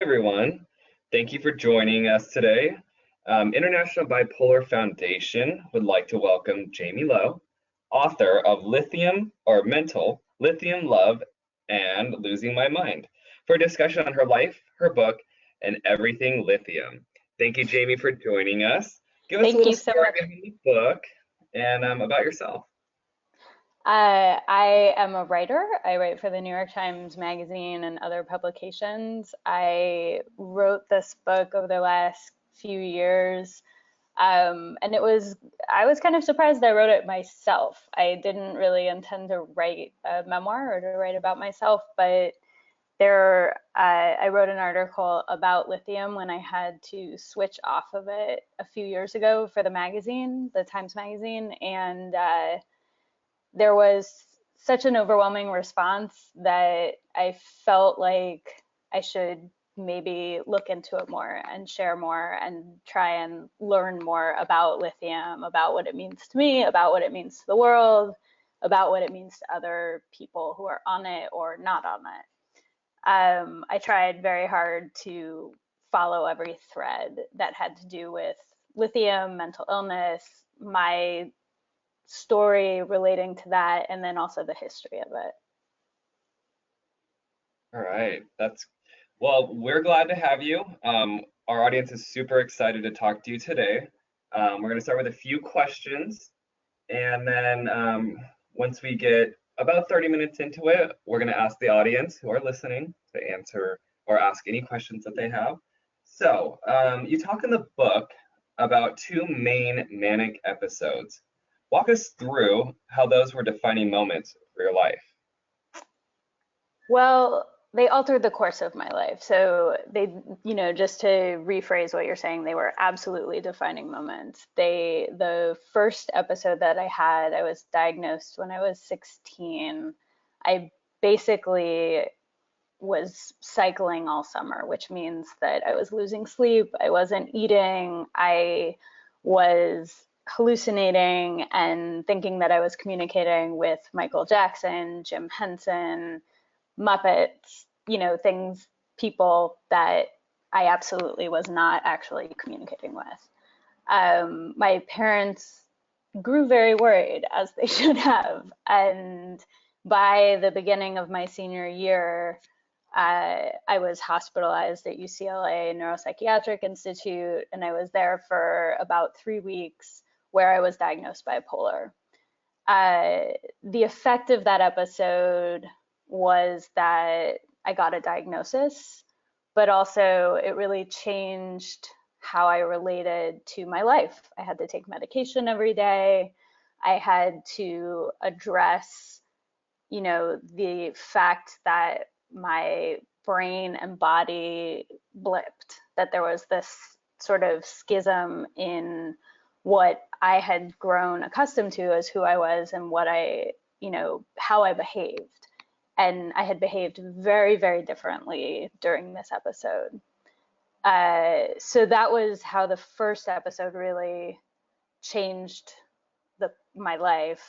everyone. Thank you for joining us today. International Bipolar Foundation would like to welcome Jaime Lowe, author of Lithium or Mental, Lithium, Love, and Losing My Mind, for a discussion on her life, her book, and everything lithium. Thank you, Jaime, for joining us. Give us a little story behind the book and about yourself. I am a writer. I write for the New York Times Magazine and other publications. I wrote this book over the last few years, and I was kind of surprised I wrote it myself. I didn't really intend to write a memoir or to write about myself, but I wrote an article about lithium when I had to switch off of it a few years ago for the magazine, the Times Magazine, and there was such an overwhelming response that I felt like I should maybe look into it more and share more and try and learn more about lithium, about what it means to me, about what it means to the world, about what it means to other people who are on it or not on it. I tried very hard to follow every thread that had to do with lithium, mental illness, my story relating to that, and then also the history of it. All right, well, we're glad to have you. Our audience is super excited to talk to you today. We're going to start with a few questions, and then once we get about 30 minutes into it, we're going to ask the audience who are listening to answer or ask any questions that they have. So you talk in the book about two main manic episodes. Walk us through how those were defining moments for your life. Well, they altered the course of my life. So they, just to rephrase what you're saying, they were absolutely defining moments. The first episode that I had, I was diagnosed when I was 16. I basically was cycling all summer, which means that I was losing sleep, I wasn't eating, I was hallucinating and thinking that I was communicating with Michael Jackson, Jim Henson, Muppets, people that I absolutely was not actually communicating with. My parents grew very worried, as they should have. And by the beginning of my senior year, I was hospitalized at UCLA Neuropsychiatric Institute, and I was there for about 3 weeks, where I was diagnosed bipolar. The effect of that episode was that I got a diagnosis, but also it really changed how I related to my life. I had to take medication every day. I had to address, the fact that my brain and body blipped, that there was this sort of schism in what I had grown accustomed to as who I was and what how I behaved. And I had behaved very, very differently during this episode. So that was how the first episode really changed my life,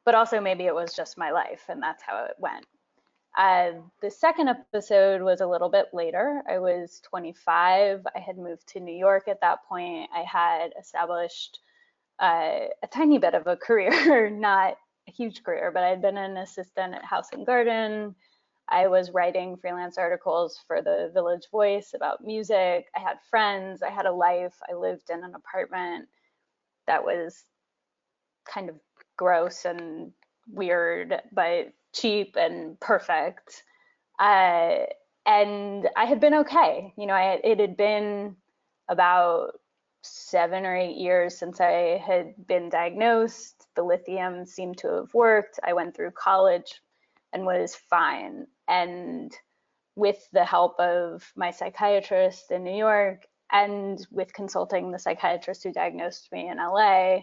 but also maybe it was just my life and that's how it went. The second episode was a little bit later. I was 25. I had moved to New York at that point. I had established a tiny bit of a career, not a huge career, but I'd been an assistant at House and Garden. I was writing freelance articles for the Village Voice about music. I had friends. I had a life. I lived in an apartment that was kind of gross and weird, but cheap and perfect. And I had been okay. It had been about 7 or 8 years since I had been diagnosed. The lithium seemed to have worked. I went through college and was fine. And with the help of my psychiatrist in New York and with consulting the psychiatrist who diagnosed me in LA,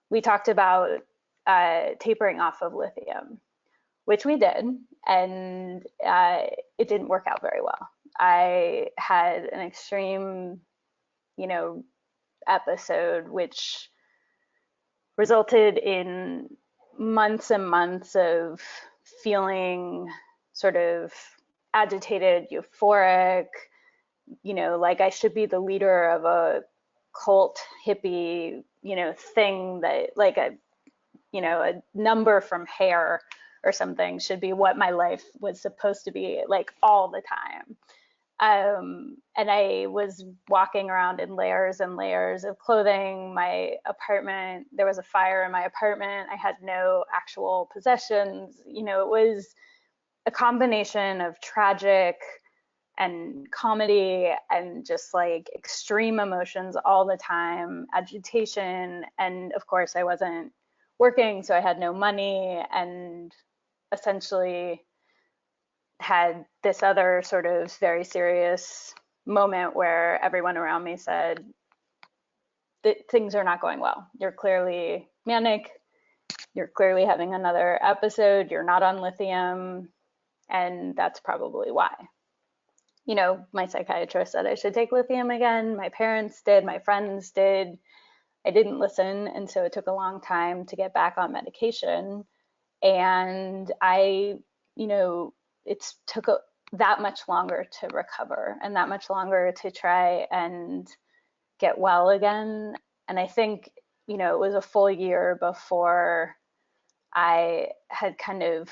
we talked about tapering off of lithium, which we did, and it didn't work out very well. I had an extreme, episode which resulted in months and months of feeling sort of agitated, euphoric, like I should be the leader of a cult hippie, thing that like a number from Hair or something should be what my life was supposed to be like all the time. And I was walking around in layers and layers of clothing. My apartment, there was a fire in my apartment. I had no actual possessions. It was a combination of tragic and comedy and just like extreme emotions all the time, agitation. And of course, I wasn't working, so I had no money, and essentially had this other sort of very serious moment where everyone around me said that things are not going well. You're clearly manic. You're clearly having another episode. You're not on lithium. And that's probably why. My psychiatrist said I should take lithium again. My parents did. My friends did. I didn't listen. And so it took a long time to get back on medication. And it took that much longer to recover and that much longer to try and get well again. And I think, it was a full year before I had kind of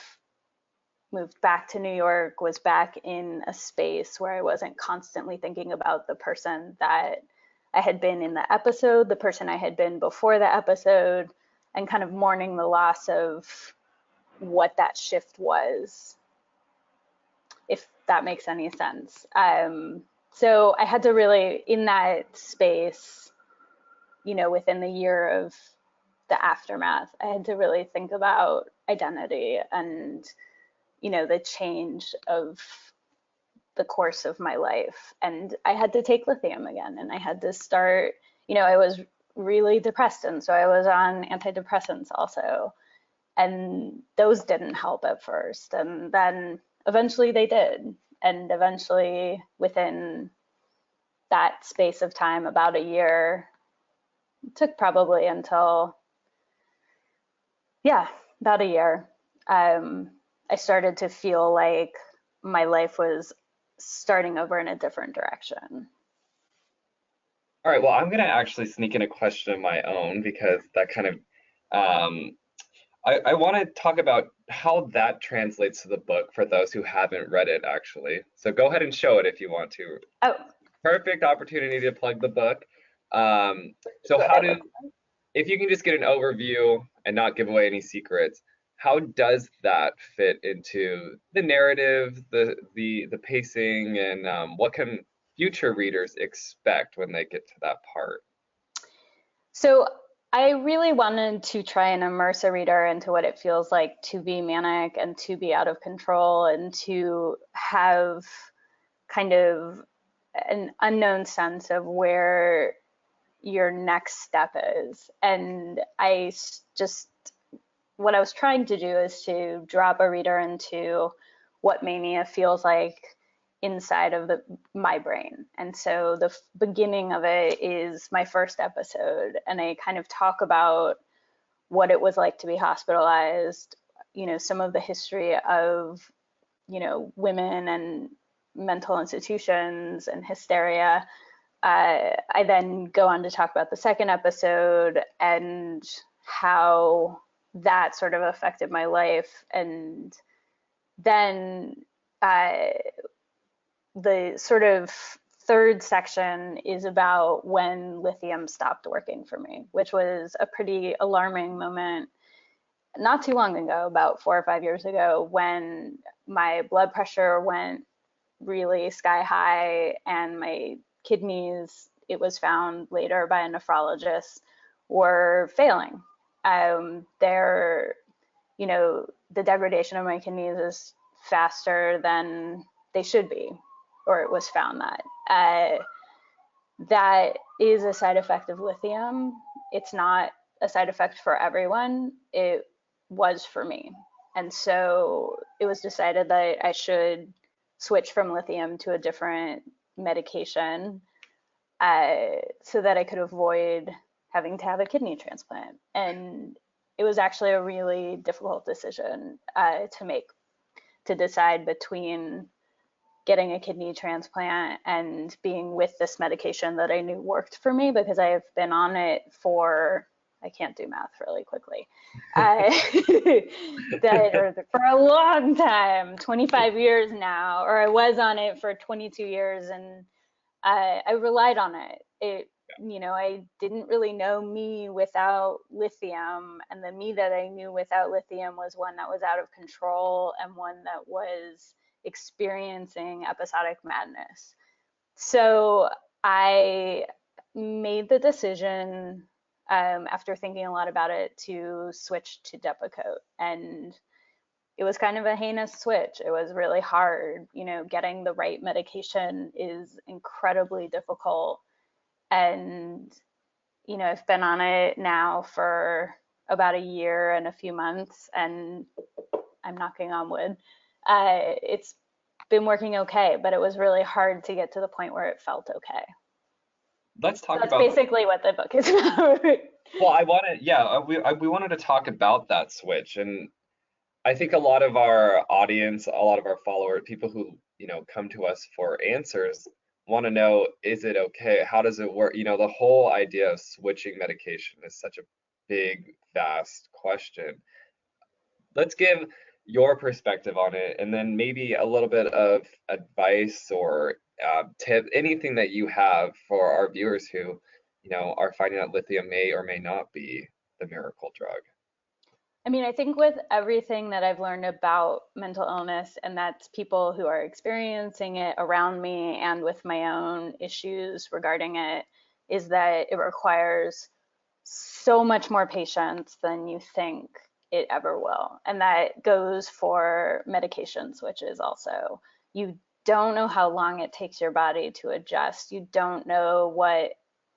moved back to New York, was back in a space where I wasn't constantly thinking about the person that I had been in the episode, the person I had been before the episode, and kind of mourning the loss of what that shift was, if that makes any sense. So I had to really, in that space, within the year of the aftermath, I had to really think about identity and, the change of the course of my life. And I had to take lithium again, and I had to start, I was really depressed, and so I was on antidepressants also. And those didn't help at first. And then eventually they did. And eventually, within that space of time, about a year, it took probably until, about a year, I started to feel like my life was starting over in a different direction. All right, well, I'm going to actually sneak in a question of my own because that kind of, I want to talk about how that translates to the book for those who haven't read it, actually. So go ahead and show it if you want to. Oh, Perfect opportunity to plug the book. So if you can just get an overview and not give away any secrets, how does that fit into the narrative, the pacing, and what can future readers expect when they get to that part? So I really wanted to try and immerse a reader into what it feels like to be manic and to be out of control and to have kind of an unknown sense of where your next step is. And what I was trying to do is to drop a reader into what mania feels like inside of my brain. And so the beginning of it is my first episode, and I kind of talk about what it was like to be hospitalized, some of the history of, women and mental institutions and hysteria. I then go on to talk about the second episode and how that sort of affected my life. And then the sort of third section is about when lithium stopped working for me, which was a pretty alarming moment not too long ago, about 4 or 5 years ago, when my blood pressure went really sky high and my kidneys, it was found later by a nephrologist, were failing. The degradation of my kidneys is faster than they should be, or it was found that. That is a side effect of lithium. It's not a side effect for everyone. It was for me. And so it was decided that I should switch from lithium to a different medication so that I could avoid having to have a kidney transplant. And it was actually a really difficult decision to make, to decide between getting a kidney transplant and being with this medication that I knew worked for me, because I have been on it for, I can't do math really quickly, for a long time, 25 years now, or I was on it for 22 years, and I relied on it. I didn't really know me without lithium, and the me that I knew without lithium was one that was out of control and one that was experiencing episodic madness. So I made the decision, after thinking a lot about it, to switch to Depakote. And it was kind of a heinous switch. It was really hard. Getting the right medication is incredibly difficult. And, I've been on it now for about a year and a few months, and I'm knocking on wood. It's been working okay, but it was really hard to get to the point where it felt okay. Let's talk That's about basically what the book is about. well, I wanted, yeah, we wanted to talk about that switch, and I think a lot of our audience, a lot of our followers, people who, come to us for answers, want to know, is it okay? How does it work? The whole idea of switching medication is such a big, vast question. Let's give your perspective on it, and then maybe a little bit of advice or tip, anything that you have for our viewers who, are finding that lithium may or may not be the miracle drug. I mean, I think with everything that I've learned about mental illness, and that's people who are experiencing it around me and with my own issues regarding it, is that it requires so much more patience than you think it ever will. And that goes for medication switches also. You don't know how long it takes your body to adjust. You don't know what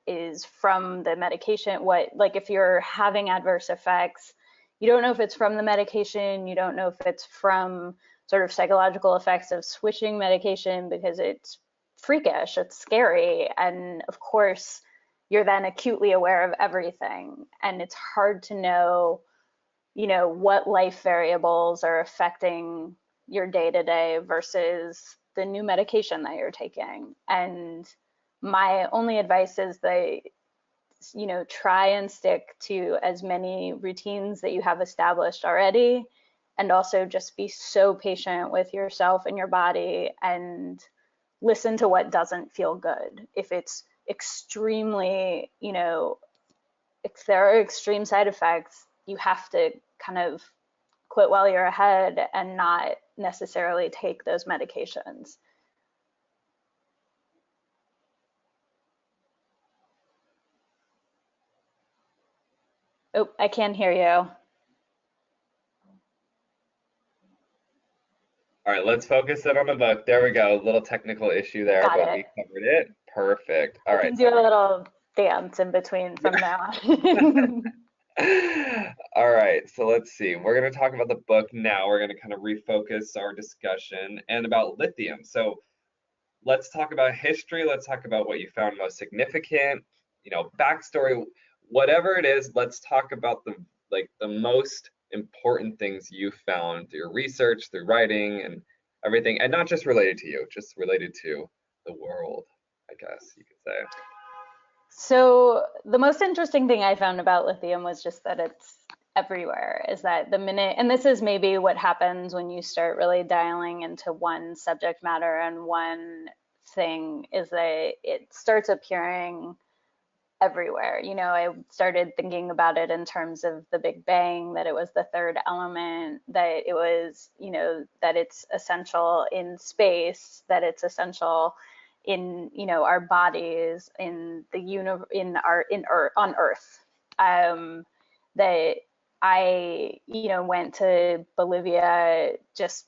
is from the medication, like if you're having adverse effects, you don't know if it's from the medication, you don't know if it's from sort of psychological effects of switching medication, because it's freakish, it's scary, and of course you're then acutely aware of everything, and it's hard to know, what life variables are affecting your day-to-day versus the new medication that you're taking. And my only advice is that try and stick to as many routines that you have established already, and also just be so patient with yourself and your body, and listen to what doesn't feel good. If it's extremely, if there are extreme side effects, you have to kind of quit while you're ahead and not necessarily take those medications. Oh, I can't hear you. All right, let's focus in on the book. There we go. A little technical issue there, Got but it. we covered it. Perfect. All I right. can do a little dance in between from now on. All right, so let's see. We're going to talk about the book now. We're going to kind of refocus our discussion and about lithium. So let's talk about history. Let's talk about what you found most significant, backstory, whatever it is. Let's talk about the most important things you found through your research, through writing and everything, and not just related to you, just related to the world, I guess you could say. So the most interesting thing I found about lithium was just that it's everywhere. Is that the minute, and this is maybe what happens when you start really dialing into one subject matter and one thing, is that it starts appearing everywhere. I started thinking about it in terms of the Big Bang, that it was the third element, that it was, that it's essential in space, that it's essential in, our bodies, in the on Earth. That I, went to Bolivia just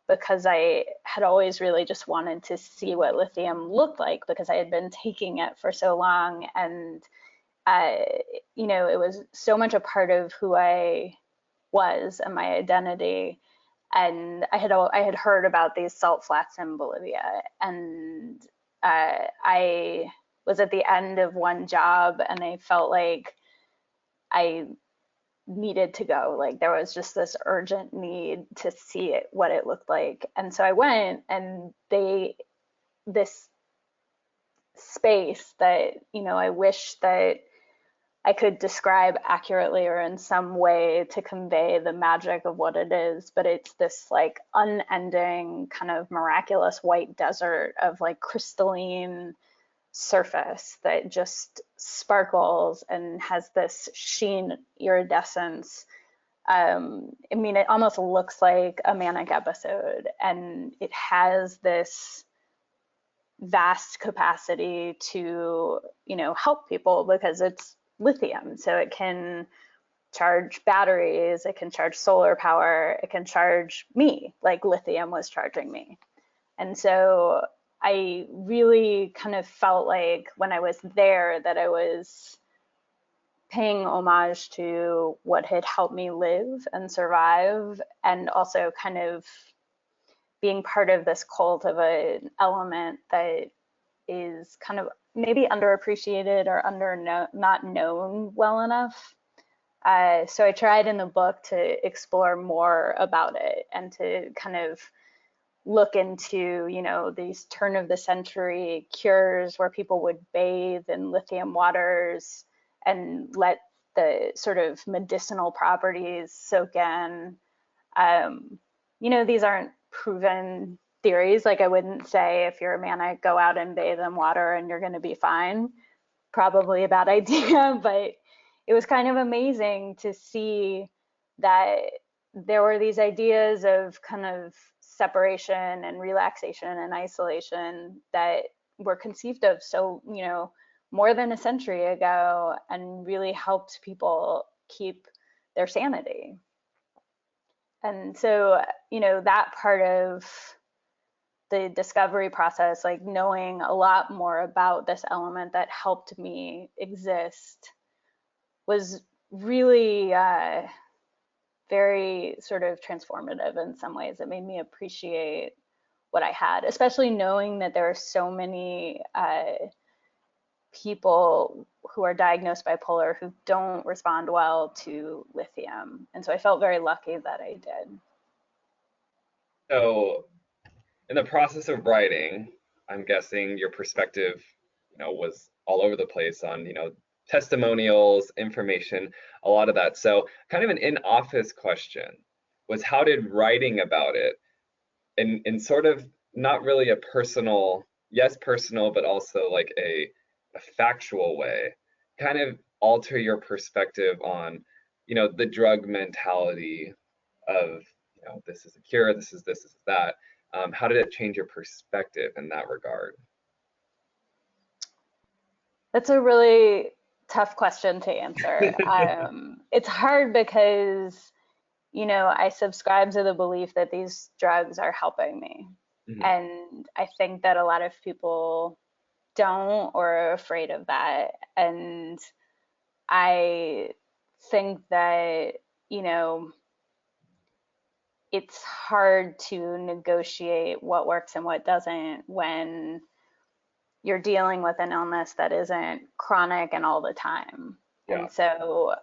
because I had always really just wanted to see what lithium looked like, because I had been taking it for so long, and it was so much a part of who I was and my identity. And I had heard about these salt flats in Bolivia, and I was at the end of one job, and I felt like I needed to go. Like there was just this urgent need to see it, what it looked like. And so I went, and this space that, I wish that I could describe accurately or in some way to convey the magic of what it is, but it's this like unending kind of miraculous white desert of like crystalline surface that just sparkles and has this sheen iridescence. I mean, it almost looks like a manic episode, and it has this vast capacity to, help people because it's lithium. So it can charge batteries, it can charge solar power, it can charge me like lithium was charging me. And so I really kind of felt like when I was there that I was paying homage to what had helped me live and survive, and also kind of being part of this cult of an element that is kind of maybe underappreciated or not known well enough. So I tried in the book to explore more about it and to kind of look into, these turn of the century cures where people would bathe in lithium waters and let the sort of medicinal properties soak in. These aren't proven theories. Like I wouldn't say if you're a manic, go out and bathe in water and you're going to be fine. Probably a bad idea, but it was kind of amazing to see that there were these ideas of kind of separation and relaxation and isolation that were conceived of so, more than a century ago, and really helped people keep their sanity. And so, that part of the discovery process, like knowing a lot more about this element that helped me exist, was really very sort of transformative in some ways. It made me appreciate what I had, especially knowing that there are so many people who are diagnosed bipolar who don't respond well to lithium. And so I felt very lucky that I did. So in the process of writing, I'm guessing your perspective, was all over the place on, testimonials, information, a lot of that. So kind of an in-office question was, how did writing about it in sort of not really a personal, yes, personal, but also like a factual way, kind of alter your perspective on, the drug mentality of, this is a cure, this is that. How did it change your perspective in that regard? That's a really tough question to answer. It's hard because, I subscribe to the belief that these drugs are helping me. Mhm. And I think that a lot of people don't or are afraid of that. And I think that, it's hard to negotiate what works and what doesn't when you're dealing with an illness that isn't chronic and all the time. Yeah. And so,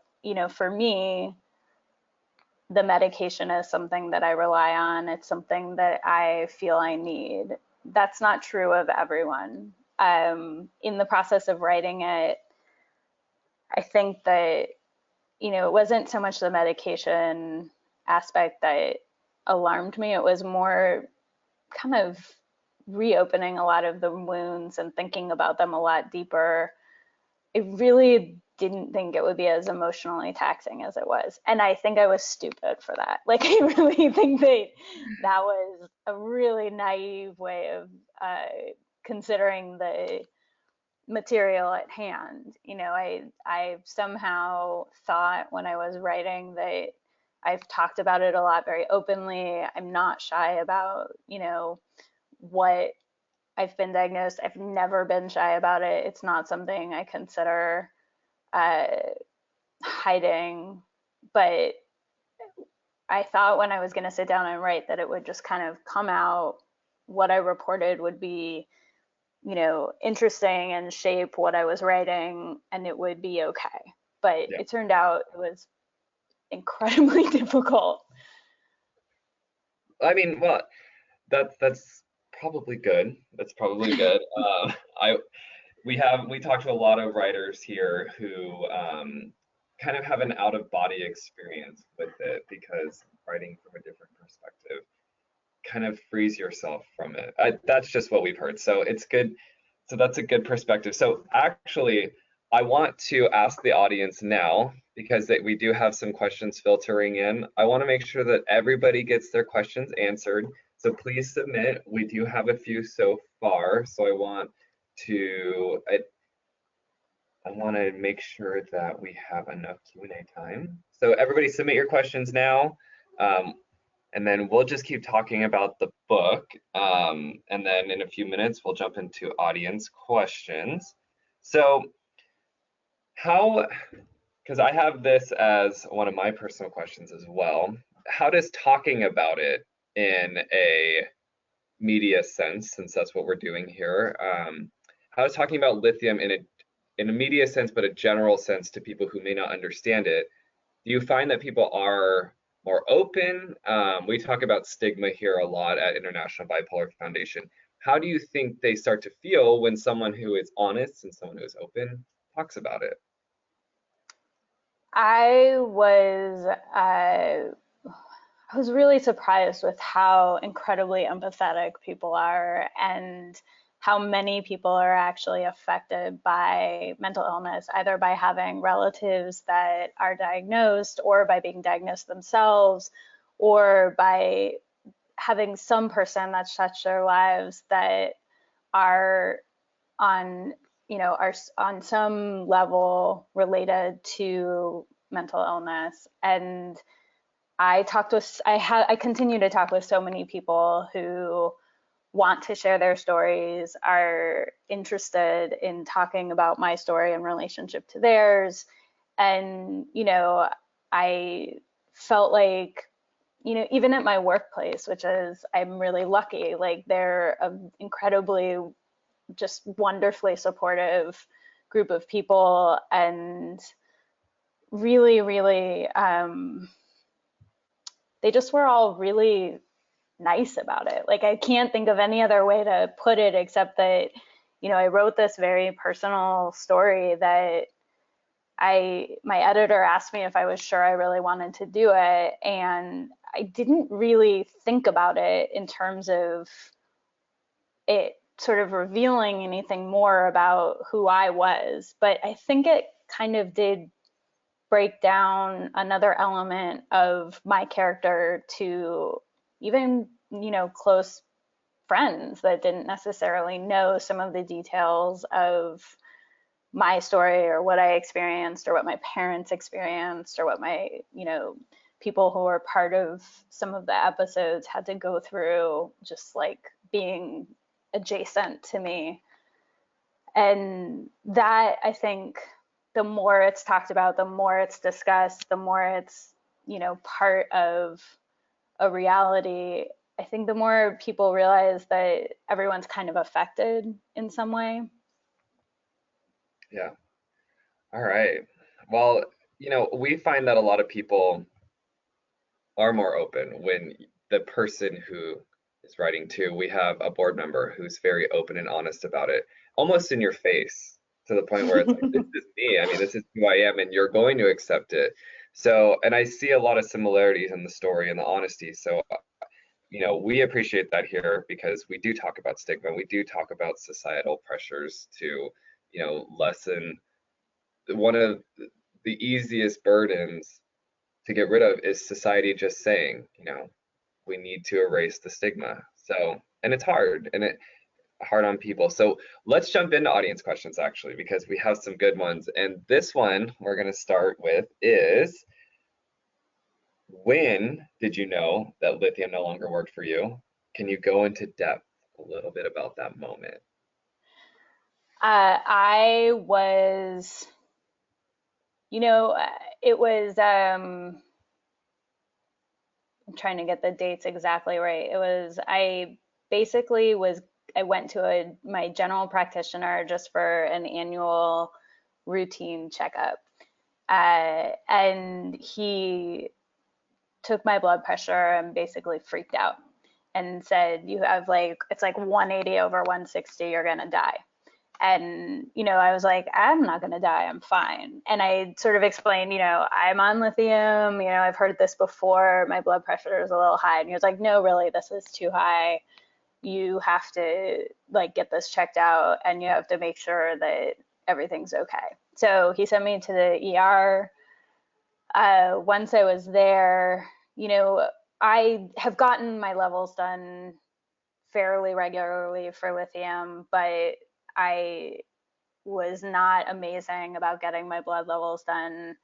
for me, the medication is something that I rely on. It's something that I feel I need. That's not true of everyone. In the process of writing it, I think that, it wasn't so much the medication aspect that alarmed me. It was more kind of reopening a lot of the wounds and thinking about them a lot deeper. I really didn't think it would be as emotionally taxing as it was. And I think I was stupid for that. Like, I really think that was a really naive way of considering the material at hand. I somehow thought when I was writing that I've talked about it a lot very openly. I'm not shy about, what I've been diagnosed. I've never been shy about it. It's not something I consider hiding. But I thought when I was going to sit down and write that it would just kind of come out. What I reported would be, interesting and shape what I was writing, and it would be okay. But Yeah. it turned out it was incredibly difficult. I mean, well, that's probably good. That's probably good. I we talk to a lot of writers here who kind of have an out of body experience with it because writing from a different perspective kind of frees yourself from it. That's just what we've heard. So it's good. So that's a good perspective. So actually, I want to ask the audience now because we do have some questions filtering in. I want to make sure that everybody gets their questions answered. So please submit. We do have a few so far. So I want to make sure that we have enough Q&A time. So everybody submit your questions now. And then we'll just keep talking about the book. And then in a few minutes, we'll jump into audience questions. So because I have this as one of my personal questions as well, how does talking about it in a media sense, since that's what we're doing here, how does talking about lithium in a media sense, but a general sense to people who may not understand it, do you find that people are more open? We talk about stigma here a lot at International Bipolar Foundation. How do you think they start to feel when someone who is honest and someone who is open talks about it? I was really surprised with how incredibly empathetic people are and how many people are actually affected by mental illness, either by having relatives that are diagnosed or by being diagnosed themselves or by having some person that's touched their lives that are on are on some level related to mental illness. And I continue to talk with so many people who want to share their stories, are interested in talking about my story in relationship to theirs. And, I felt like, even at my workplace, which is, I'm really lucky, like they're an incredibly, just wonderfully supportive group of people and really, really, they just were all really nice about it. Like I can't think of any other way to put it except that, I wrote this very personal story that my editor asked me if I was sure I really wanted to do it. And I didn't really think about it in terms of it sort of revealing anything more about who I was. But I think it kind of did break down another element of my character to even, close friends that didn't necessarily know some of the details of my story or what I experienced or what my parents experienced or what my, people who were part of some of the episodes had to go through just like being adjacent to me. And that, I think, the more it's talked about, the more it's discussed, the more it's, part of a reality, I think the more people realize that everyone's kind of affected in some way. Yeah. All right. Well, we find that a lot of people are more open when the person who is writing too, we have a board member who's very open and honest about it, almost in your face, to the point where it's like, this is me. I mean, this is who I am, and you're going to accept it. So, and I see a lot of similarities in the story and the honesty. So, we appreciate that here because we do talk about stigma. We do talk about societal pressures to, lessen one of the easiest burdens to get rid of is society just saying, we need to erase the stigma. So, and it's hard and it hard on people. So let's jump into audience questions actually, because we have some good ones. And this one we're going to start with is, when did you know that lithium no longer worked for you? Can you go into depth a little bit about that moment? I was, it was, I'm trying to get the dates exactly right. I went to my general practitioner just for an annual routine checkup. And he took my blood pressure and basically freaked out and said, you have like, it's like 180 over 160, you're gonna die. And, I was like, I'm not gonna die, I'm fine. And I sort of explained, I'm on lithium, I've heard this before, my blood pressure is a little high. And he was like, no, really, this is too high. You have to like get this checked out and you have to make sure that everything's okay. So he sent me to the ER. Once I was there, I have gotten my levels done fairly regularly for lithium, but I was not amazing about getting my blood levels done.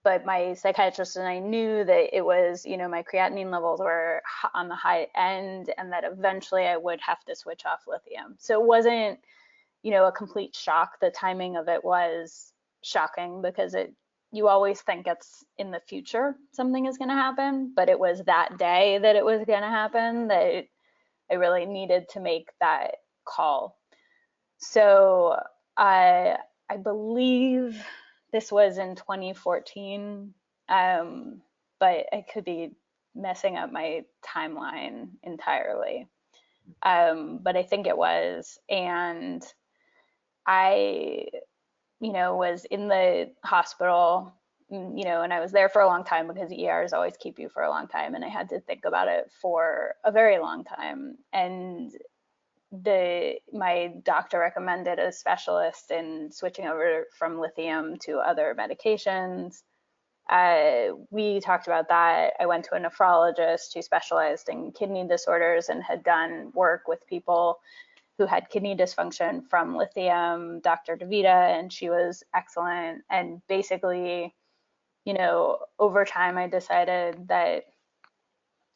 But my psychiatrist and I knew that it was, my creatinine levels were on the high end and that eventually I would have to switch off lithium. So it wasn't, a complete shock. The timing of it was shocking because you always think it's in the future something is going to happen, but it was that day that it was going to happen that I really needed to make that call. So I believe this was in 2014, but I could be messing up my timeline entirely. But I think it was, and I, was in the hospital, and I was there for a long time because ERs always keep you for a long time, and I had to think about it for a very long time. And my doctor recommended a specialist in switching over from lithium to other medications. We talked about that. I went to a nephrologist who specialized in kidney disorders and had done work with people who had kidney dysfunction from lithium, Dr. DeVita, and she was excellent. And basically, over time, I decided that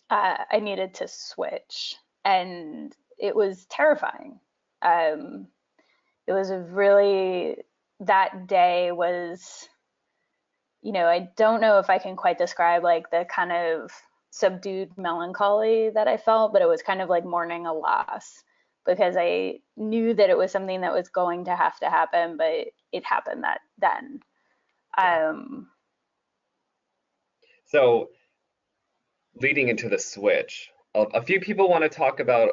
I needed to switch. And it was terrifying. It was that day was, I don't know if I can quite describe like the kind of subdued melancholy that I felt, but it was kind of like mourning a loss because I knew that it was something that was going to have to happen, but it happened then. So leading into the switch, a few people want to talk about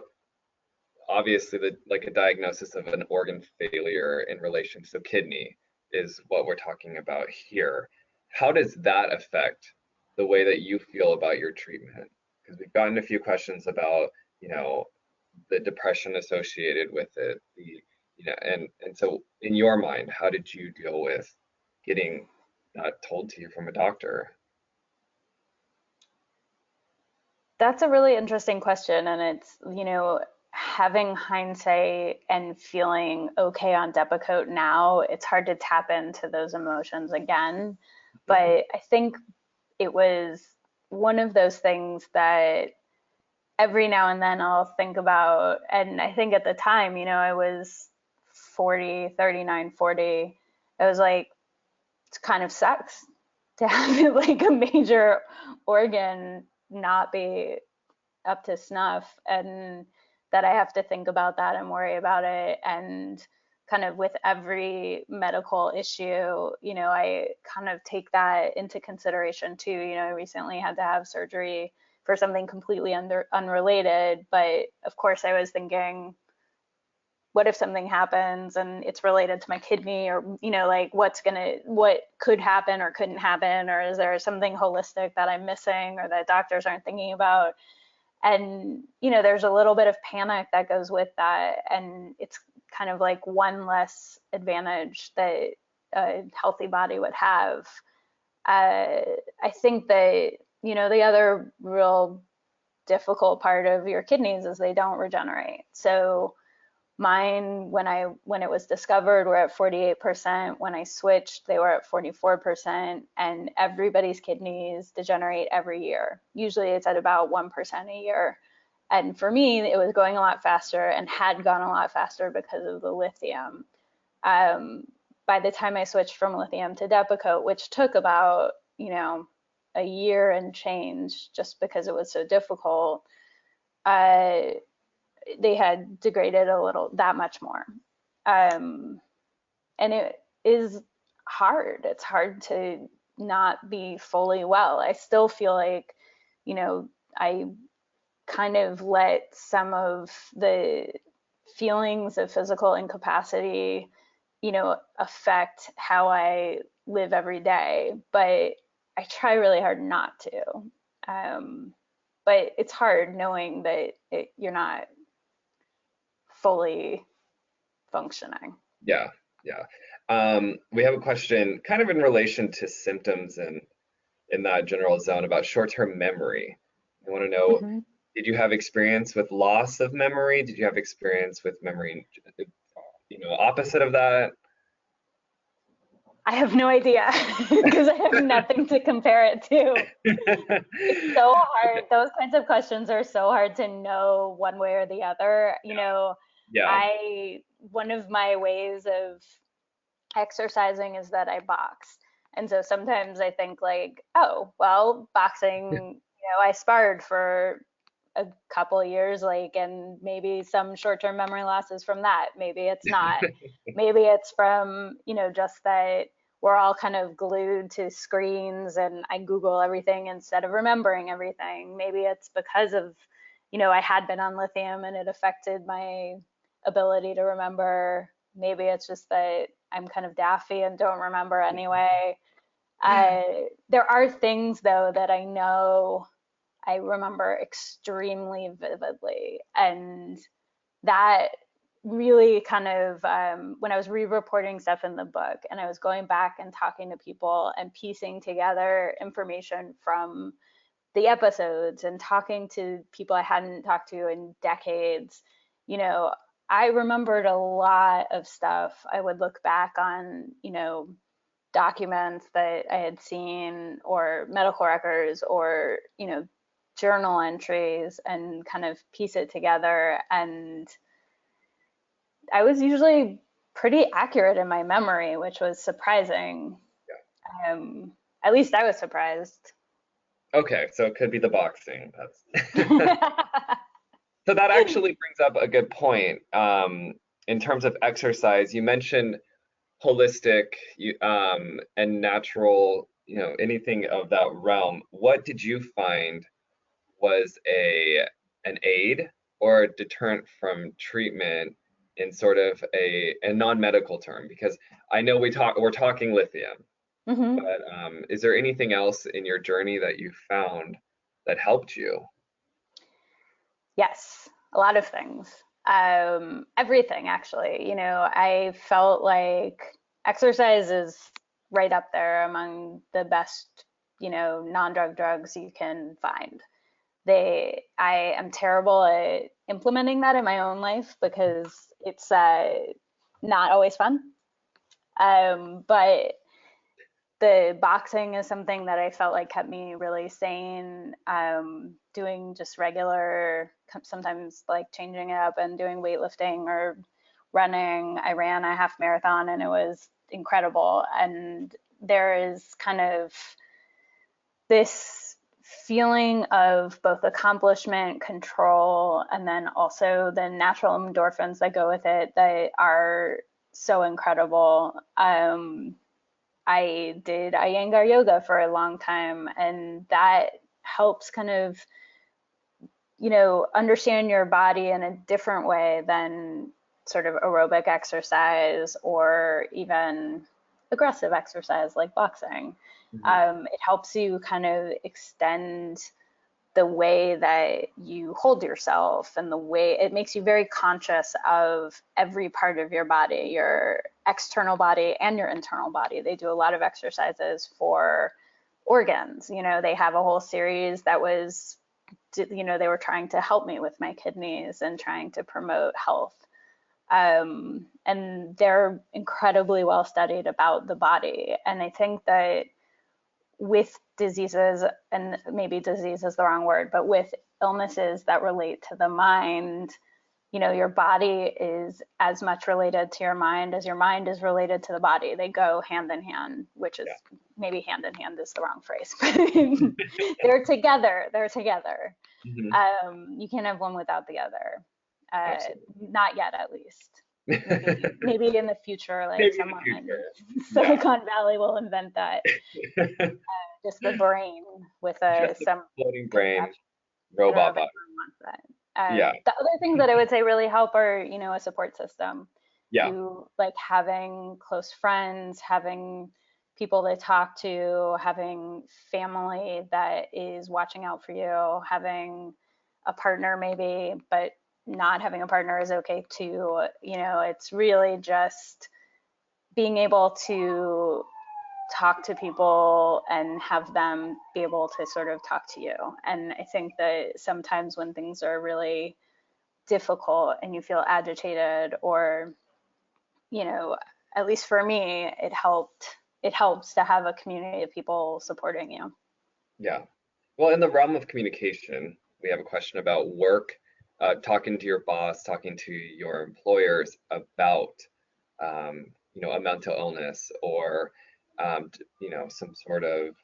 obviously like a diagnosis of an organ failure in relation to kidney is what we're talking about here. How does that affect the way that you feel about your treatment? Because we've gotten a few questions about, the depression associated with it, and so in your mind, how did you deal with getting that told to you from a doctor? That's a really interesting question. And it's, having hindsight and feeling okay on Depakote now, it's hard to tap into those emotions again. But I think it was one of those things that every now and then I'll think about. And I think at the time, I was 40, 39, 40. I was like, it kind of sucks to have like a major organ not be up to snuff, and that I have to think about that and worry about it. And kind of with every medical issue, I kind of take that into consideration too. I recently had to have surgery for something completely unrelated, but of course I was thinking, what if something happens and it's related to my kidney, or like what could happen or couldn't happen, or is there something holistic that I'm missing or that doctors aren't thinking about? And there's a little bit of panic that goes with that, and it's kind of like one less advantage that a healthy body would have. I think that the other real difficult part of your kidneys is they don't regenerate. So mine, when it was discovered, were at 48%. When I switched, they were at 44%. And everybody's kidneys degenerate every year. Usually it's at about 1% a year. And for me, it was going a lot faster and had gone a lot faster because of the lithium. By the time I switched from lithium to Depakote, which took about, a year and change just because it was so difficult, they had degraded a little, that much more. And it is hard. It's hard to not be fully well. I still feel like, I kind of let some of the feelings of physical incapacity, affect how I live every day. But I try really hard not to. But it's hard knowing that you're not fully functioning. Yeah, yeah. We have a question kind of in relation to symptoms and in that general zone about short-term memory. I want to know, Mm-hmm. did you have experience with loss of memory? Did you have experience with memory, opposite of that? I have no idea because I have nothing to compare it to. It's so hard. Okay. Those kinds of questions are so hard to know one way or the other. Yeah. I one of my ways of exercising is that I box. And so sometimes I think like, oh, well, boxing, I sparred for a couple of years, like, and maybe some short-term memory losses from that. Maybe it's not. Maybe it's from, just that we're all kind of glued to screens and I Google everything instead of remembering everything. Maybe it's because of, I had been on lithium and it affected my ability to remember. Maybe it's just that I'm kind of daffy and don't remember anyway. There are things though that I know I remember extremely vividly, and that really kind of when I was re-reporting stuff in the book and I was going back and talking to people and piecing together information from the episodes and talking to people I hadn't talked to in decades, I remembered a lot of stuff. I would look back on, documents that I had seen or medical records or, journal entries and kind of piece it together. And I was usually pretty accurate in my memory, which was surprising. Um, at least I was surprised. Okay, so it could be the boxing. That's so that actually brings up a good point. In terms of exercise, you mentioned holistic and natural, anything of that realm. What did you find was an aid or a deterrent from treatment in sort of a non-medical term? Because I know we're talking lithium, Hmm. but is there anything else in your journey that you found that helped you? Yes, a lot of things. Everything actually. I felt like exercise is right up there among the best, non-drug drugs you can find. I am terrible at implementing that in my own life because it's not always fun. But the boxing is something that I felt like kept me really sane. Doing just regular, sometimes like changing it up and doing weightlifting or running. I ran a half marathon and it was incredible. And there is kind of this feeling of both accomplishment, control, and then also the natural endorphins that go with it that are so incredible. I did Iyengar yoga for a long time, and that helps kind of, understand your body in a different way than sort of aerobic exercise or even aggressive exercise like boxing. Mhm. It helps you kind of extend the way that you hold yourself and the way it makes you very conscious of every part of your body, your external body and your internal body. They do a lot of exercises for organs. They have a whole series that was, they were trying to help me with my kidneys and trying to promote health. And they're incredibly well studied about the body. And I think that with diseases, and maybe disease is the wrong word, but with illnesses that relate to the mind, your body is as much related to your mind as your mind is related to the body. They go hand in hand, which is Yeah. maybe hand in hand is the wrong phrase, but they're together. They're together. Mhm. You can't have one without the other. Absolutely. Not yet, at least. Maybe in the future, like Maybe in the someone in future. Yeah. Silicon Valley will invent that. Just the brain with Just a some floating brain contraption. I don't know robot if body. anyone wants that. Yeah. The other things that I would say really help are, a support system. Yeah. You like having close friends, having people to talk to, having family that is watching out for you, having a partner maybe, but not having a partner is okay too. It's really just being able to talk to people and have them be able to sort of talk to you. And I think that sometimes when things are really difficult and you feel agitated, or, you know, at least for me, it helps to have a community of people supporting you. Yeah. Well, in the realm of communication, we have a question about work, talking to your boss, talking to your employers about, a mental illness or, some sort of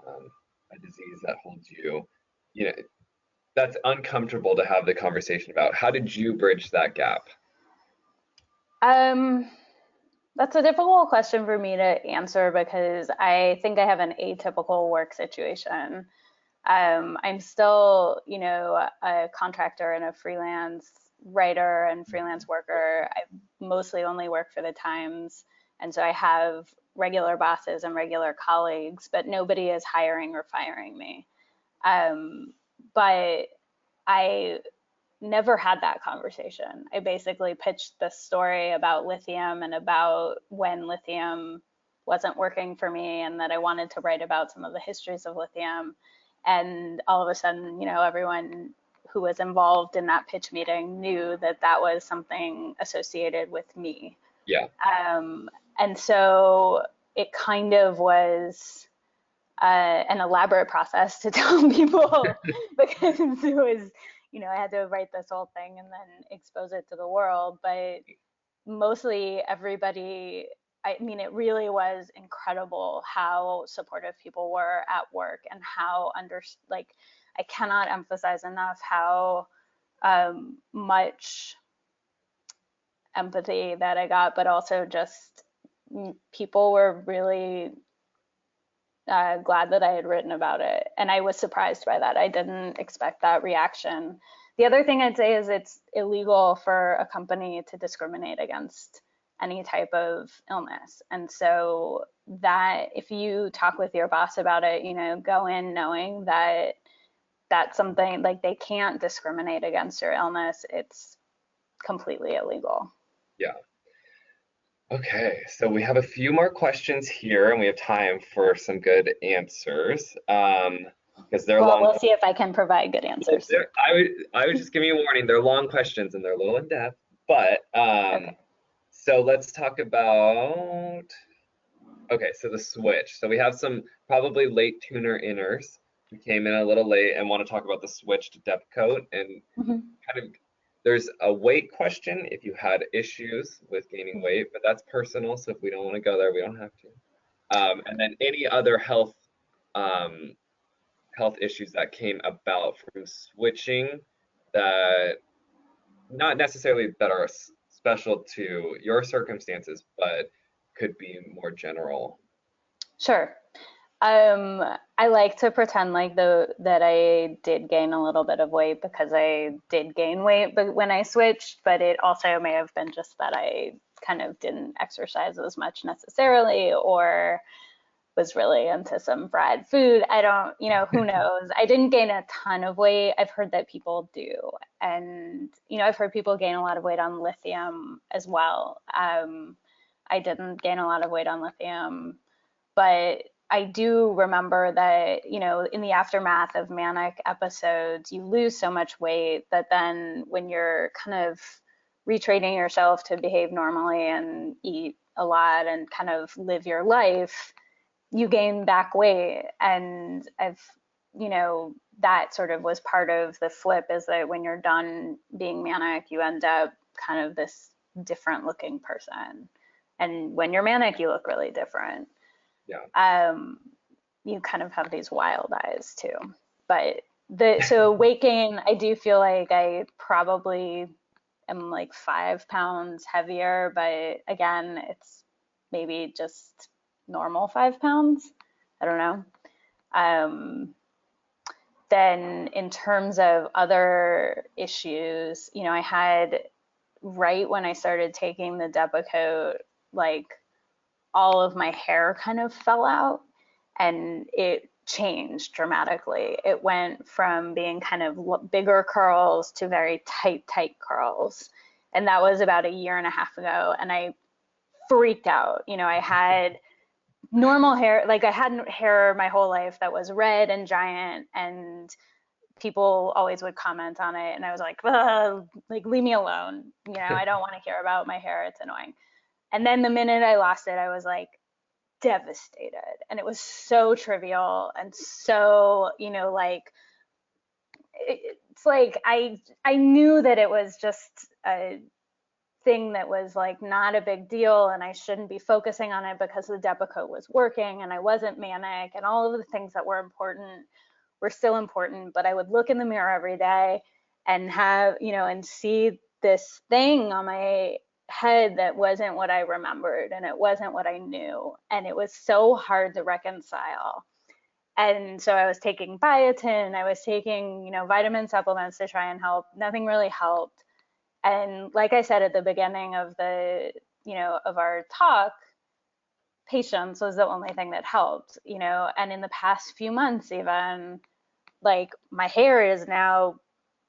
a disease that holds you. You know, that's uncomfortable to have the conversation about. How did you bridge that gap? Um, that's a difficult question for me to answer because I think I have an atypical work situation. I'm still, a contractor and a freelance writer and freelance worker. I mostly only work for the Times, and so I have regular bosses and regular colleagues, but nobody is hiring or firing me. Um, but I never had that conversation. I basically pitched this story about lithium and about when lithium wasn't working for me and that I wanted to write about some of the histories of lithium. And all of a sudden, everyone who was involved in that pitch meeting knew that that was something associated with me. Yeah. And so it kind of was an elaborate process to tell people because it was, I had to write this whole thing and then expose it to the world. But mostly everybody, I mean, it really was incredible how supportive people were at work and how like, I cannot emphasize enough how much empathy that I got, but also just people were really glad that I had written about it. And I was surprised by that. I didn't expect that reaction. The other thing I'd say is it's illegal for a company to discriminate against any type of illness. And so that if you talk with your boss about it, go in knowing that that's something like they can't discriminate against your illness. It's completely illegal. Yeah. Okay, so we have a few more questions here, and we have time for some good answers. Because they're Well, long. we'll see if I can provide good answers. I would just give you a warning. They're long questions and they're a little in depth. But Okay. so let's talk about. Okay, so the switch. So we have some probably late tuner inners who came in a little late and want to talk about the switch to Depakote and Mm-hmm. kind of there's a weight question if you had issues with gaining weight, but that's personal. So if we don't want to go there, we don't have to. And then any other um, health issues that came about from switching that not necessarily that are special to your circumstances, but could be more general. Sure. I like to pretend like that I did gain a little bit of weight because I did gain weight but when I switched, but it also may have been just that I kind of didn't exercise as much necessarily or was really into some fried food. I don't, who knows? I didn't gain a ton of weight. I've heard that people do. And, I've heard people gain a lot of weight on lithium as well. I didn't gain a lot of weight on lithium, but I do remember that, in the aftermath of manic episodes, you lose so much weight that then when you're kind of retraining yourself to behave normally and eat a lot and kind of live your life, you gain back weight. And that sort of was part of the flip is that when you're done being manic, you end up kind of this different looking person. And when you're manic, you look really different. Yeah. You kind of have these wild eyes too. But so weight gain, I do feel like I probably am like 5 pounds heavier, but again, it's maybe just normal 5 pounds. I don't know. Um, then in terms of other issues, I had right when I started taking the Depakote, like all of my hair kind of fell out and it changed dramatically. It went from being kind of bigger curls to very tight curls. And that was about a year and a half ago. And I freaked out. I had normal hair, like I had hair my whole life that was red and giant, and people always would comment on it. And I was like, like, leave me alone. I don't want to hear about my hair. It's annoying. And then the minute I lost it, I was like devastated. And it was so trivial and so, like, it's like I knew that it was just a thing that was like not a big deal and I shouldn't be focusing on it because the Depakote was working and I wasn't manic, and all of the things that were important were still important. But I would look in the mirror every day and have, and see this thing on my head that wasn't what I remembered and it wasn't what I knew. And it was so hard to reconcile. And so I was taking biotin, I was taking, vitamin supplements to try and help. Nothing really helped. And like I said at the beginning of of our talk, patience was the only thing that helped, and in the past few months, even, like, my hair is now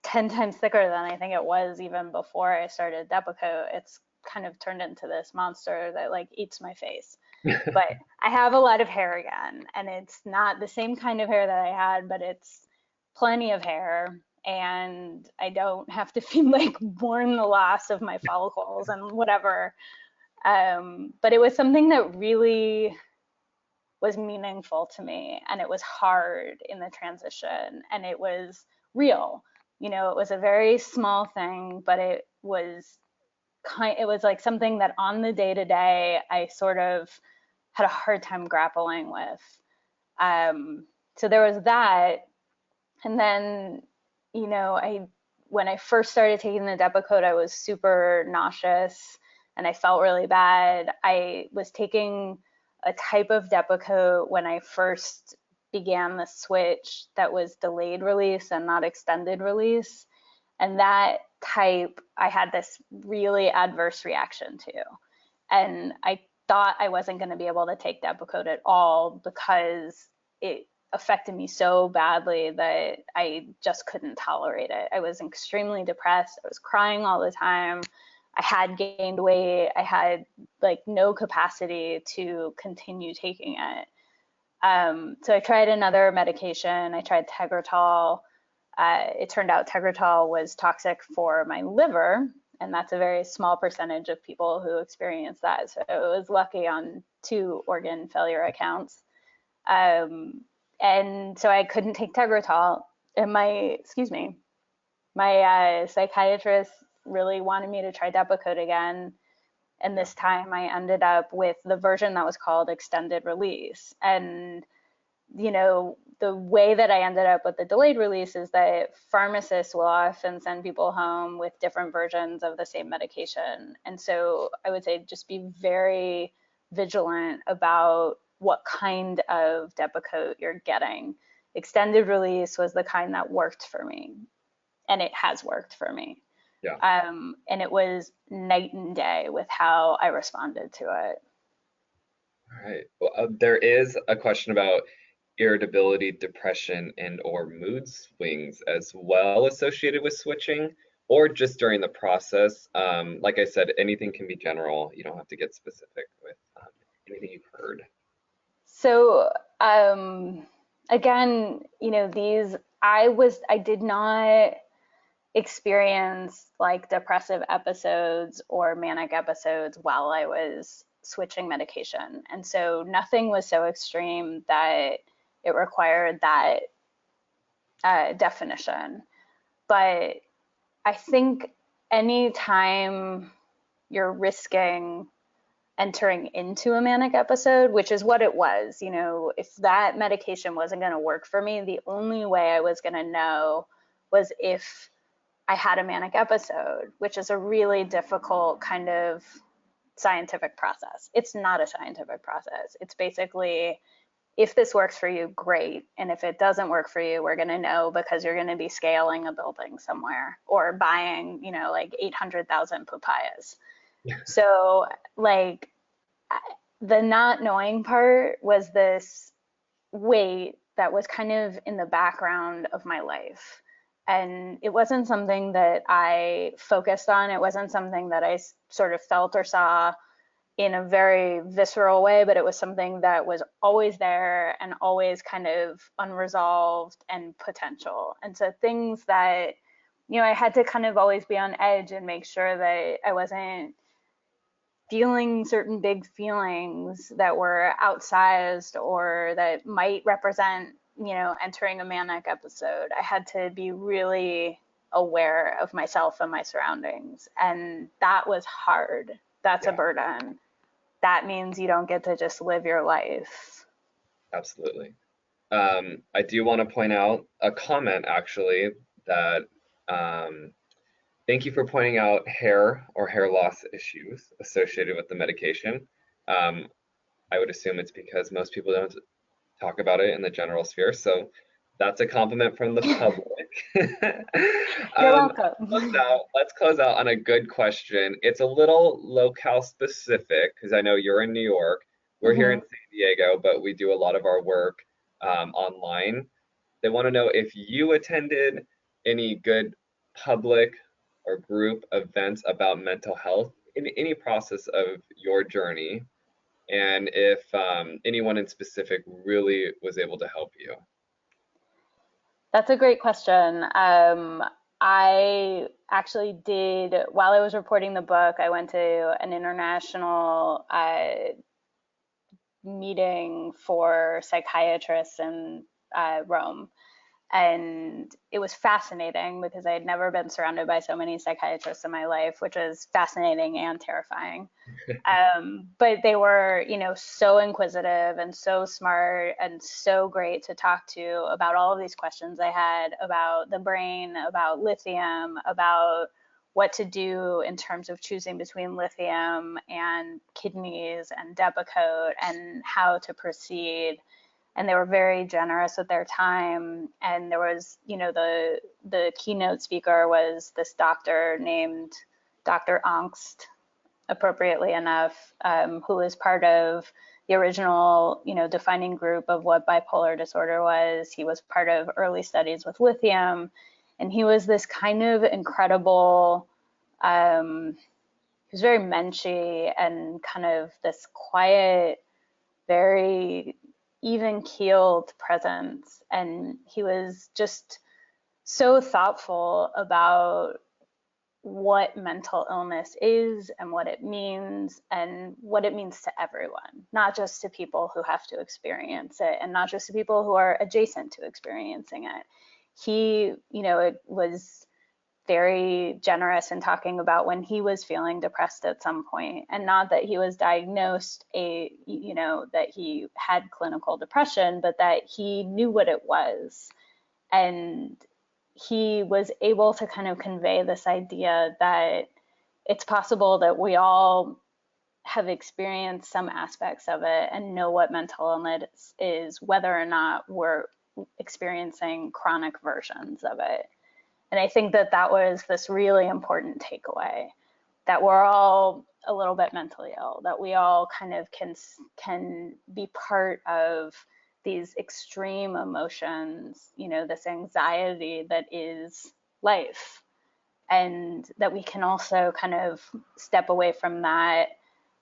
10 times thicker than I think it was even before I started Depakote. It's kind of turned into this monster that like eats my face. But I have a lot of hair again, and it's not the same kind of hair that I had, but it's plenty of hair, and I don't have to feel like mourn the loss of my follicles and whatever. But it was something that really was meaningful to me, and it was hard in the transition, and it was real. It was a very small thing, but it was like something that on the day to day I sort of had a hard time grappling with. So there was that. And then, when I first started taking the Depakote, I was super nauseous and I felt really bad. I was taking a type of Depakote when I first began the switch that was delayed release and not extended release. And that type, I had this really adverse reaction to. And I thought I wasn't going to be able to take Depakote at all because it affected me so badly that I just couldn't tolerate it. I was extremely depressed. I was crying all the time. I had gained weight. I had like no capacity to continue taking it. So I tried another medication. I tried Tegretol. It turned out Tegretol was toxic for my liver, and that's a very small percentage of people who experience that. So it was lucky on 2 organ failure accounts. And so I couldn't take Tegretol. And my psychiatrist really wanted me to try Depakote again. And this time I ended up with the version that was called extended release. And, the way that I ended up with the delayed release is that pharmacists will often send people home with different versions of the same medication. And so I would say just be very vigilant about what kind of Depakote you're getting. Extended release was the kind that worked for me, and it has worked for me. Yeah. And it was night and day with how I responded to it. All right. Well, there is a question about irritability, depression, and or mood swings as well associated with switching, or just during the process. Like I said, anything can be general. You don't have to get specific with anything you've heard. So again, I did not experience like depressive episodes or manic episodes while I was switching medication. And so nothing was so extreme that it required that definition. But I think anytime you're risking entering into a manic episode, which is what it was, if that medication wasn't going to work for me, the only way I was going to know was if I had a manic episode, which is a really difficult kind of scientific process. It's not a scientific process. It's basically, if this works for you, great. And if it doesn't work for you, we're going to know because you're going to be scaling a building somewhere or buying, like 800,000 papayas. So like the not knowing part was this weight that was kind of in the background of my life. And it wasn't something that I focused on. It wasn't something that I sort of felt or saw in a very visceral way, but it was something that was always there and always kind of unresolved and potential. And so things that, I had to kind of always be on edge and make sure that I wasn't feeling certain big feelings that were outsized or that might represent, entering a manic episode. I had to be really aware of myself and my surroundings. And that was hard. That's a burden. That means you don't get to just live your life. Absolutely. I do want to point out a comment actually that thank you for pointing out hair or hair loss issues associated with the medication. I would assume it's because most people don't talk about it in the general sphere. So that's a compliment from the public. You're welcome. Let's close out on a good question. It's a little locale specific because I know you're in New York. We're here in San Diego, but we do a lot of our work online. They want to know if you attended any good public or group events about mental health in any process of your journey, and if anyone in specific really was able to help you. That's a great question. I actually did, while I was reporting the book, I went to an international meeting for psychiatrists in Rome. And it was fascinating because I had never been surrounded by so many psychiatrists in my life, which was fascinating and terrifying. But they were, so inquisitive and so smart and so great to talk to about all of these questions I had about the brain, about lithium, about what to do in terms of choosing between lithium and kidneys and Depakote and how to proceed. And they were very generous with their time. And there was, the keynote speaker was this doctor named Dr. Angst, appropriately enough, who was part of the original, defining group of what bipolar disorder was. He was part of early studies with lithium. And he was this kind of incredible, he was very menschy and kind of this quiet, very even keeled presence. And he was just so thoughtful about what mental illness is and what it means to everyone, not just to people who have to experience it and not just to people who are adjacent to experiencing it. He, it was very generous in talking about when he was feeling depressed at some point, and not that he was diagnosed that he had clinical depression, but that he knew what it was. And he was able to kind of convey this idea that it's possible that we all have experienced some aspects of it and know what mental illness is, whether or not we're experiencing chronic versions of it. And I think that that was this really important takeaway, that we're all a little bit mentally ill, that we all kind of can be part of these extreme emotions, this anxiety that is life, and that we can also kind of step away from that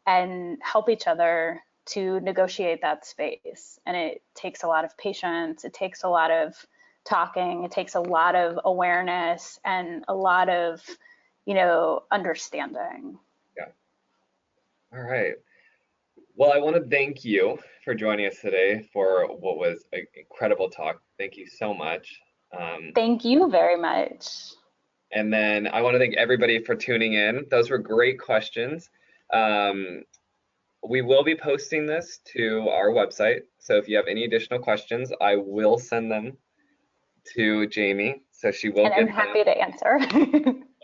and help each other to negotiate that space. And it takes a lot of patience, it takes a lot of talking, it takes a lot of awareness and a lot of, understanding. Yeah. All right. Well, I want to thank you for joining us today for what was an incredible talk. Thank you so much. Thank you very much. And then I want to thank everybody for tuning in. Those were great questions. We will be posting this to our website. So if you have any additional questions, I will send them to Jaime So she will And I'm get them. happy to answer.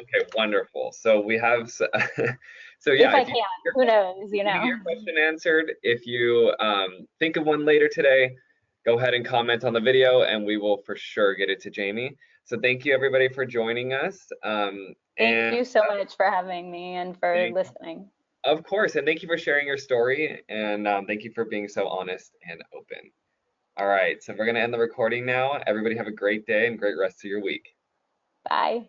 Okay, wonderful. So we have, so If yeah, I can, who knows, if you get your question answered, if you think of one later today, go ahead and comment on the video and we will for sure get it to Jamie. So thank you everybody for joining us. Thank And you so much for having me and for thank, listening. of course, and thank you for sharing your story and thank you for being so honest and open. All right, so we're gonna end the recording now. Everybody have a great day and great rest of your week. Bye.